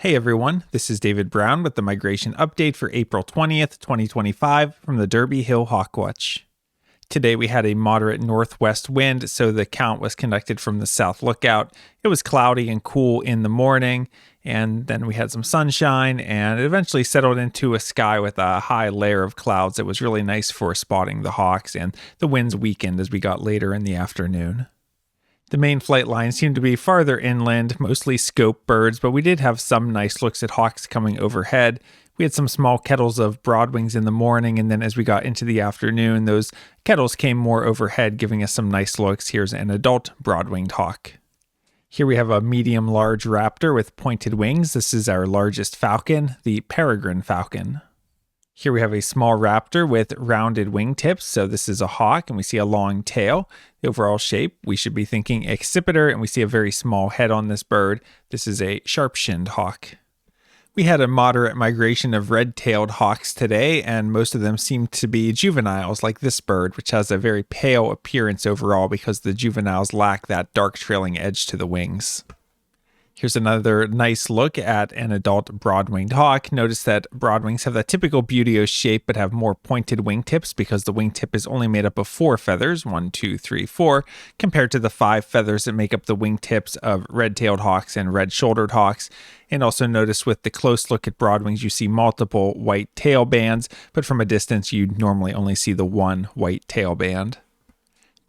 Hey everyone, this is David Brown with the migration update for April 20th, 2025 from the Derby Hill Hawkwatch. Today we had a moderate northwest wind, so the count was conducted from the south lookout. It was cloudy and cool in the morning, and then we had some sunshine, and it eventually settled into a sky with a high layer of clouds. It was really nice for spotting the hawks, and the winds weakened as we got later in the afternoon. The main flight lines seemed to be farther inland, mostly scope birds, but we did have some nice looks at hawks coming overhead. We had some small kettles of broadwings in the morning, and then as we got into the afternoon, those kettles came more overhead, giving us some nice looks. Here's an adult broad-winged hawk. Here we have a medium-large raptor with pointed wings. This is our largest falcon, the Peregrine falcon. Here we have a small raptor with rounded wingtips, so this is a hawk, and we see a long tail. The overall shape, we should be thinking accipiter, and we see a very small head on this bird. This is a sharp-shinned hawk. We had a moderate migration of red-tailed hawks today, and most of them seem to be juveniles like this bird, which has a very pale appearance overall because the juveniles lack that dark trailing edge to the wings. Here's another nice look at an adult broad-winged hawk. Notice that broadwings have that typical buteo shape but have more pointed wingtips because the wingtip is only made up of 4 feathers, 1, 2, 3, 4, compared to the 5 feathers that make up the wingtips of red-tailed hawks and red-shouldered hawks. And also notice with the close look at broadwings, you see multiple white tail bands, but from a distance, you'd normally only see the one white tail band.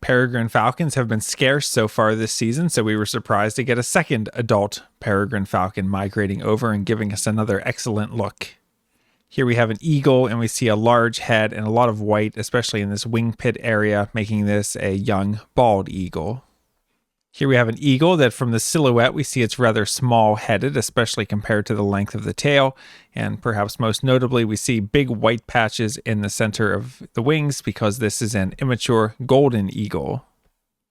Peregrine falcons have been scarce so far this season, so we were surprised to get a second adult peregrine falcon migrating over and giving us another excellent look. Here we have an eagle, and we see a large head and a lot of white, especially in this wing pit area, making this a young bald eagle. Here we have an eagle that from the silhouette we see it's rather small-headed, especially compared to the length of the tail, and perhaps most notably we see big white patches in the center of the wings because this is an immature golden eagle.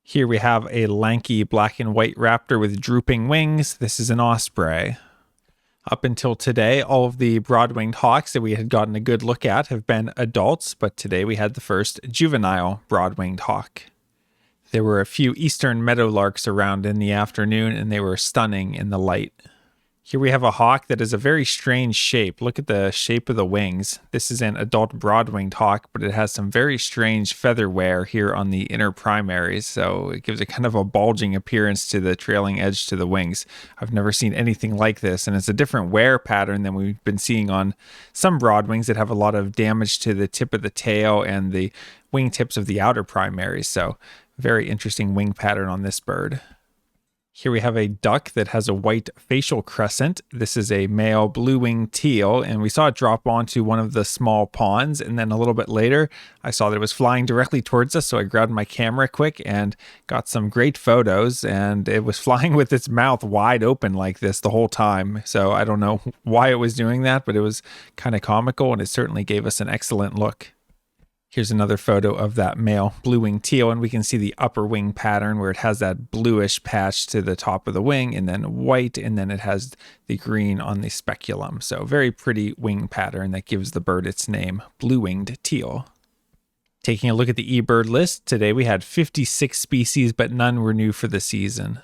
Here we have a lanky black and white raptor with drooping wings. This is an osprey. Up until today, all of the broad-winged hawks that we had gotten a good look at have been adults, but today we had the first juvenile broad-winged hawk. There were a few eastern meadowlarks around in the afternoon, and they were stunning in the light. Here we have a hawk that is a very strange shape. Look at the shape of the wings. This is an adult broad-winged hawk, but it has some very strange feather wear here on the inner primaries, so it gives it kind of a bulging appearance to the trailing edge to the wings. I've never seen anything like this, and it's a different wear pattern than we've been seeing on some broadwings that have a lot of damage to the tip of the tail and the wingtips of the outer primaries, so very interesting wing pattern on this bird. Here we have a duck that has a white facial crescent. This is a male blue-winged teal, and we saw it drop onto one of the small ponds, and then a little bit later I saw that it was flying directly towards us, so I grabbed my camera quick and got some great photos, and it was flying with its mouth wide open like this the whole time. So I don't know why it was doing that, but it was kind of comical, and it certainly gave us an excellent look. Here's another photo of that male blue-winged teal, and we can see the upper wing pattern where it has that bluish patch to the top of the wing, and then white, and then it has the green on the speculum. So very pretty wing pattern that gives the bird its name, blue-winged teal. Taking a look at the eBird list, today we had 56 species, but none were new for the season.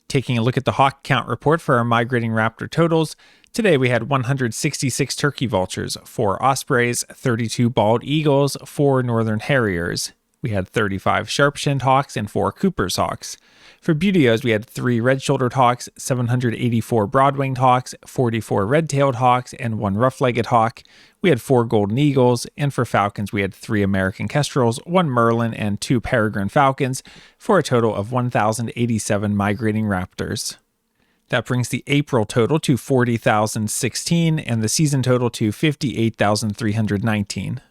Taking a look at the hawk count report for our migrating raptor totals, today we had 166 turkey vultures, 4 ospreys, 32 bald eagles, 4 northern harriers. We had 35 sharp-shinned hawks and 4 Cooper's hawks. For buteos, we had 3 red-shouldered hawks, 784 broad-winged hawks, 44 red-tailed hawks, and 1 rough-legged hawk. We had 4 golden eagles, and for falcons, we had 3 American kestrels, 1 merlin, and 2 peregrine falcons, for a total of 1,087 migrating raptors. That brings the April total to 40,016 and the season total to 58,319.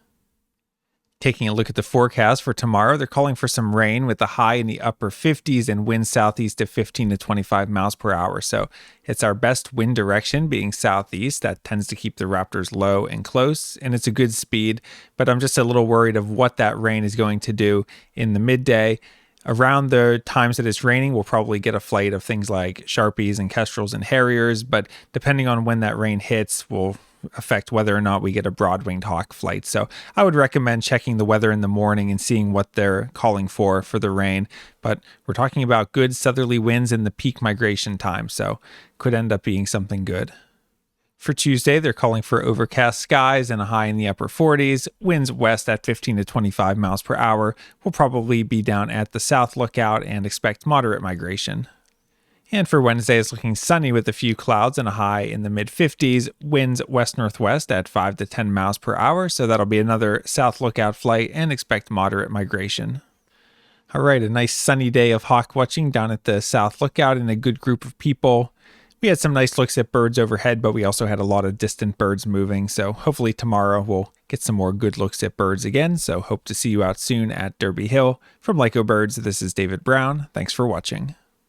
Taking a look at the forecast for tomorrow, they're calling for some rain with a high in the upper 50s and wind southeast of 15 to 25 miles per hour. So it's our best wind direction being southeast. That tends to keep the raptors low and close, and it's a good speed. But I'm just a little worried of what that rain is going to do in the midday. Around the times that it's raining, we'll probably get a flight of things like Sharpies and Kestrels and Harriers, but depending on when that rain hits, will affect whether or not we get a broad-winged hawk flight. So I would recommend checking the weather in the morning and seeing what they're calling for the rain. But we're talking about good southerly winds in the peak migration time, so could end up being something good. For Tuesday, they're calling for overcast skies and a high in the upper 40s. Winds west at 15 to 25 miles per hour. Will probably be down at the south lookout and expect moderate migration. And for Wednesday, it's looking sunny with a few clouds and a high in the mid-50s. Winds west-northwest at 5 to 10 miles per hour, so that'll be another south lookout flight and expect moderate migration. All right, a nice sunny day of hawk watching down at the south lookout and a good group of people. We had some nice looks at birds overhead, but we also had a lot of distant birds moving, so hopefully tomorrow we'll get some more good looks at birds again, so hope to see you out soon at Derby Hill. From Lyco Birds, this is David Brown. Thanks for watching.